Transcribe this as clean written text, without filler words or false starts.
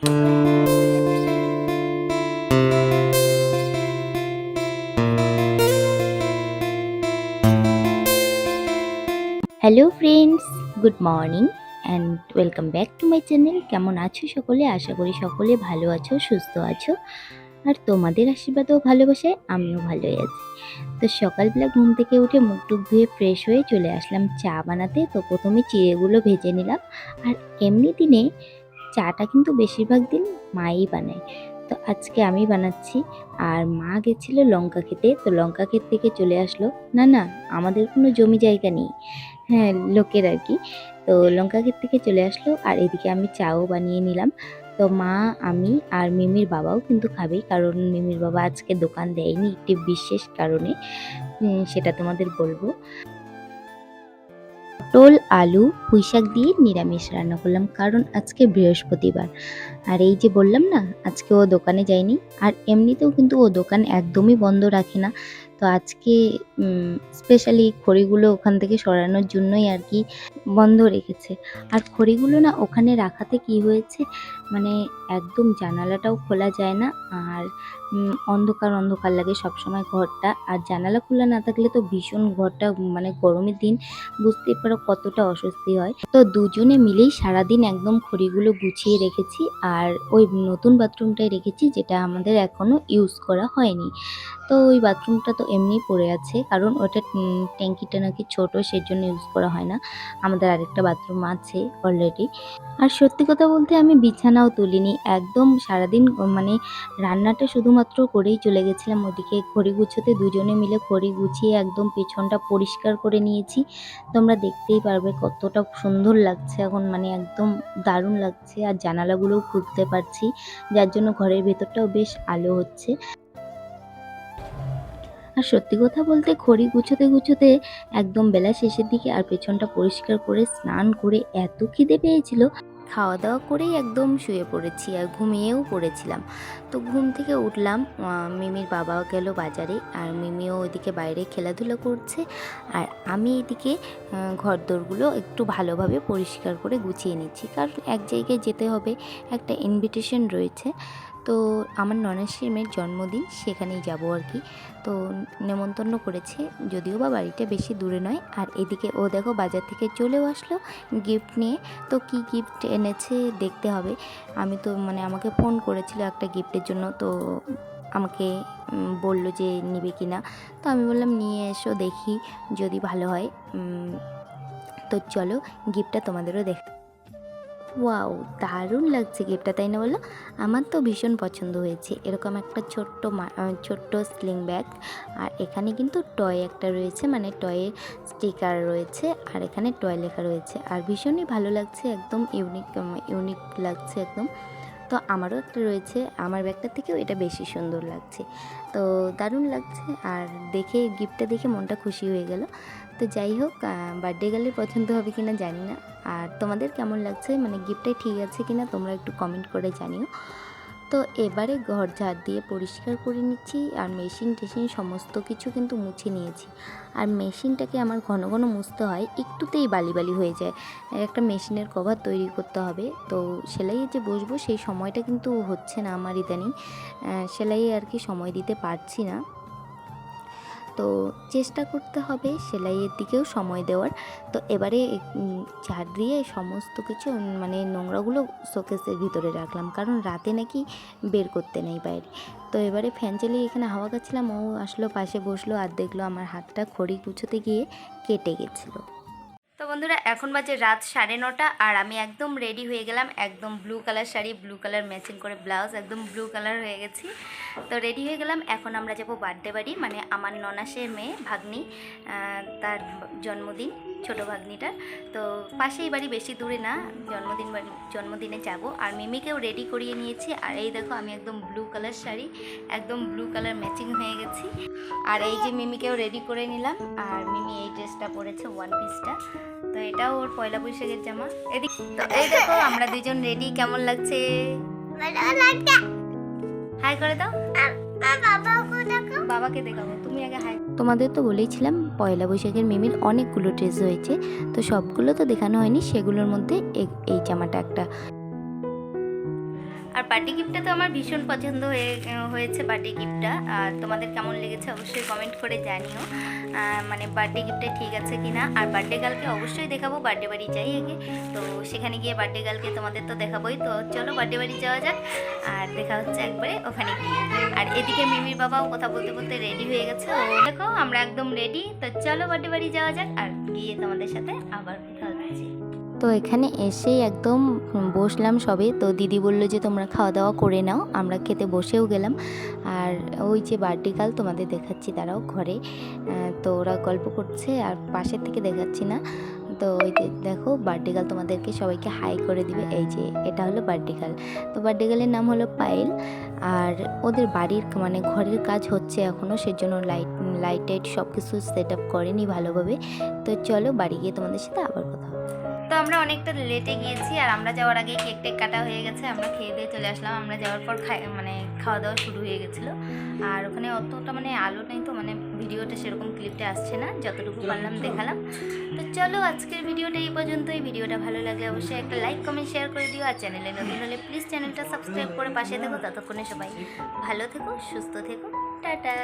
Hello friends, good morning and welcome back to my channel. কেমন আছো সকলে? আশা করি সকলে ভালো আছো, সুস্থ আছো, আর তোমাদের আশীর্বাদ ও ভালোবাসায় আমিও ভালোই আছি। তো সকালবেলা ঘুম থেকে উঠে মুখ টুক ধুয়ে ফ্রেশ হয়ে চলে আসলাম চা বানাতে। তো প্রথমে চিড়েগুলো ভেজে নিলাম। আর এমনি দিনে চাটা কিন্তু বেশিরভাগ দিন মাই বানায়, তো আজকে আমি বানাচ্ছি। আর মা গেছিল লঙ্কা খেতে, তো লঙ্কা ক্ষেত থেকে চলে আসলো। না না, আমাদের কোনো জমি জায়গা নেই, হ্যাঁ লোকের আর কি। তো লঙ্কা ক্ষেত থেকে চলে আসলো, আর এদিকে আমি চাও বানিয়ে নিলাম। তো মা, আমি আর মিমির বাবাও কিন্তু খাবে, কারণ মিমির বাবা আজকে দোকান দেয়নি একটি বিশেষ কারণে, সেটা তোমাদের বলবো। পটল আলু পুঁইশাক দিয়ে নিরামিষ রান্না করলাম, কারণ আজকে বৃহস্পতিবার। আর এই যে বললাম না, আজকে ও দোকানে যায়নি, আর এমনিতেও কিন্তু ও দোকান একদমই বন্ধ রাখে না। তো আজকে স্পেশালি খড়িগুলো ওখান থেকে সরানোর জন্যই আর কি বন্ধ রেখেছে। আর খড়িগুলো না ওখানে রাখাতে কি হয়েছে, মানে একদম জানালাটাও খোলা যায় না, আর অন্ধকার অন্ধকার লাগে সবসময় ঘরটা। আর জানালা খোলা না থাকলে তো ভীষণ ঘরটা, মানে গরমের দিন বুঝতেই পারো কতটা অস্বস্তি হয়। তো দুজনে মিলেই সারাদিন একদম খড়িগুলো গুছিয়ে রেখেছি, আর ওই নতুন বাথরুমটাই রেখেছি, যেটা আমাদের এখনো ইউজ করা হয়নি। তো ওই বাথরুমটা তো এমনি পড়ে আছে, কারণ ওটা ট্যাঙ্কিটা নাকি ছোট, সেজন্য ইউজ করা হয় না। আমাদের আরেকটা বাথরুম আছে অলরেডি। আর সত্যি কথা বলতে আমি বিছানাও তুলিনি, একদম সারাদিন মানে রান্নাটা শুধুমাত্র করেই চলে গেছিলাম ওদিকে। খড়ি গুছোতে দুজনে মিলে খড়ি গুছিয়ে একদম পেছনটা পরিষ্কার করে নিয়েছি। তোমরা দেখতেই পারবে কতটা সুন্দর লাগছে এখন, মানে একদম দারুণ লাগছে। আর জানালাগুলোও খুলতে পারছি, যার জন্য ঘরের ভেতরটাও বেশ আলো হচ্ছে। আর সত্যি কথা বলতে খড়ি গুছোতে গুছোতে একদম বেলা শেষের দিকে, আর পেছনটা পরিষ্কার করে স্নান করে এত খিদে পেয়েছিল, খাওয়া দাওয়া করেই একদম শুয়ে পড়েছি, আর ঘুমিয়েও পড়েছিলাম। তো ঘুম থেকে উঠলাম, মিমির বাবা গেল বাজারে, আর মিমিও ওইদিকে বাইরে খেলাধুলা করছে, আর আমি এদিকে ঘরদোরগুলো একটু ভালোভাবে পরিষ্কার করে গুছিয়ে নিচ্ছি, কারণ এক জায়গায় যেতে হবে, একটা ইনভিটেশন রয়েছে। তো আমার ননাসের মেয়ের জন্মদিন, সেখানেই যাব আর কি। তো নেমন্তন্ন করেছে, যদিও বা বাড়িটা বেশি দূরে নয়। আর এদিকে ও দেখো বাজার থেকে চলেও আসলো গিফট নিয়ে। তো কি গিফট এনেছে দেখতে হবে। আমি তো মানে আমাকে ফোন করেছিল একটা গিফটের জন্য, তো আমাকে বলল যে নিবে কি না। তো আমি বললাম নিয়ে এসো, দেখি যদি ভালো হয়। তো চলো গিফটটা তোমাদেরও দেখ। ওয়াও, দারুণ লাগছে গিফটটা, তাই না বলো? আমার তো ভীষণ পছন্দ হয়েছে। এরকম একটা ছোট্ট স্লিং ব্যাগ, আর এখানে কিন্তু টয় একটা রয়েছে, মানে টয়ের স্টিকার রয়েছে, আর এখানে টয় লেখা রয়েছে, আর ভীষণই ভালো লাগছে, একদম ইউনিক লাগছে একদম। তো আমারও একটা রয়েছে, আমার ব্যাগটার থেকেও এটা বেশি সুন্দর লাগছে। তো দারুণ লাগছে, আর দেখে গিফটটা দেখে মনটা খুশি হয়ে গেল। তো যাই হোক, বার্থডে গার্লের পছন্দ হবে কিনা জানি না, আর তোমাদের কেমন লাগছে, মানে গিফটটাই ঠিক আছে কিনা তোমরা একটু কমেন্ট করে জানিও। তো এবারে ঘর ঝাড় দিয়ে পরিষ্কার করে নিচ্ছি, আর মেশিন টেশিন সমস্ত কিছু কিন্তু মুছে নিয়েছি। আর মেশিনটাকে আমার ঘন ঘন মুছতে হয়, একটুতেই বালি বালি হয়ে যায়। একটা মেশিনের কভার তৈরি করতে হবে, তো সেলাইয়ে যে বসবো সেই সময়টা কিন্তু হচ্ছে না আমার ইদানিং, সেলাইয়ে আর কি সময় দিতে পারছি না। তো চেষ্টা করতে হবে সেলাইয়ের দিকেও সময় দেওয়ার। তো এবারে ঝাড় দিয়ে সমস্ত কিছু মানে নোংরাগুলো শোকেসের ভিতরে রাখলাম, কারণ রাতে নাকি বের করতে নেই বাইরে। তো এবারে ফ্যান চালিয়ে এখানে হাওয়া খাচ্ছিলাম, ও আসলো পাশে বসলো, আর দেখলো আমার হাতটা খড়ি গুছোতে গিয়ে কেটে গেছিলো। তো বন্ধুরা, এখন বাজে রাত 9:30, আর আমি একদম রেডি হয়ে গেলাম, একদম blue colour sari, blue colour matching করে ব্লাউজ, একদম ব্লু কালার হয়ে গেছি। তো রেডি হয়ে গেলাম, এখন আমরা যাব বার্থডে বাড়ি, মানে আমার ননাসের মেয়ে ভাগ্নি, তার জন্মদিন, ছোট ভাগ্নিটার। তো পাশেই বাড়ি, বেশি দূরে না। জন্মদিনে যাব, আর মিমিকেও রেডি করিয়ে নিয়েছি। আর এই দেখো আমি একদম ব্লু কালার শাড়ি, একদম ব্লু কালার ম্যাচিং হয়ে গেছি। আর এই যে মিমিকেও রেডি করে নিলাম, আর মিমি এই ড্রেসটা পরেছে, ওয়ান পিসটা। তো এটাও ওর পয়লা বৈশাখের জামা। এদিক তো এই দেখো আমরা দুজন রেডি, কেমন লাগছে? হাই করে দাও, বাবাকে দেখাবো, তুমি আগে হাই। তোমাদের তো বলেইছিলাম পয়লা বৈশাখের মিমির অনেকগুলো ড্রেস হয়েছে, তো সবগুলো তো দেখানো হয়নি, সেগুলোর মধ্যে এই জামাটা একটা। আর বার্থডে গিফটটা তো আমার ভীষণ পছন্দ হয়েছে বার্থডে গিফটটা। আর তোমাদের কেমন লেগেছে অবশ্যই কমেন্ট করে জানিও, মানে বার্থডে গিফটটা ঠিক আছে কি না। আর বার্থডে গার্লকে অবশ্যই দেখাবো, বার্থডে বাড়ি যাই আগে, তো সেখানে গিয়ে বার্থডে গার্লকে তোমাদের তো দেখাবোই। তো চলো বার্থডে বাড়ি যাওয়া যাক, আর দেখা হচ্ছে একবারে ওখানে গিয়ে। আর এদিকে মিমির বাবাও কথা বলতে বলতে রেডি হয়ে গেছে, ও দেখো আমরা একদম রেডি। তো চলো বার্থডে বাড়ি যাওয়া যাক, আর গিয়ে তোমাদের সাথে আবার কথা হচ্ছে। তো এখানে এসেই একদম বসলাম সবে, তো দিদি বললো যে তোমরা খাওয়া দাওয়া করে নাও, আমরা খেতে বসেও গেলাম। আর ওই যে বার্থডে গার্ল তোমাদের দেখাচ্ছি তারাও ঘরে, তো ওরা গল্প করছে আর পাশের থেকে দেখাচ্ছি না। তো ওই যে দেখো বার্থডে গার্ল তোমাদেরকে সবাইকে হাই করে দিবে, এই যে এটা হলো বার্থডে গার্ল। তো বার্থডে গার্লের নাম হলো পায়েল। আর ওদের বাড়ির মানে ঘরের কাজ হচ্ছে এখনও, সেজন্য লাইট টাইট সব কিছু সেট আপ করেনি ভালোভাবে। তো চলো বাড়ি গিয়ে তোমাদের সাথে আবার কথা হবে। তো আমরা অনেকটা লেটে গিয়েছি, আর আমরা যাওয়ার আগে কেক টেক কাটা হয়ে গেছে, আমরা খেয়ে দিয়ে চলে আসলাম। আমরা যাওয়ার পর মানে খাওয়া দাওয়া শুরু হয়ে গেছিলো। আর ওখানে অতটা মানে আলো নেই, তো মানে ভিডিওটা সেরকম ক্লিপটা আসছে না, যতটুকু পারলাম দেখালাম। তো চলো আজকের ভিডিওটা এই পর্যন্তই। ভিডিওটা ভালো লাগলে অবশ্যই একটা লাইক কমেন্ট শেয়ার করে দিও, আর চ্যানেলে নতুন হলে প্লিজ চ্যানেলটা সাবস্ক্রাইব করে পাশে থেকো। ততক্ষণে সবাই ভালো থেকো, সুস্থ থেকো, টাটা।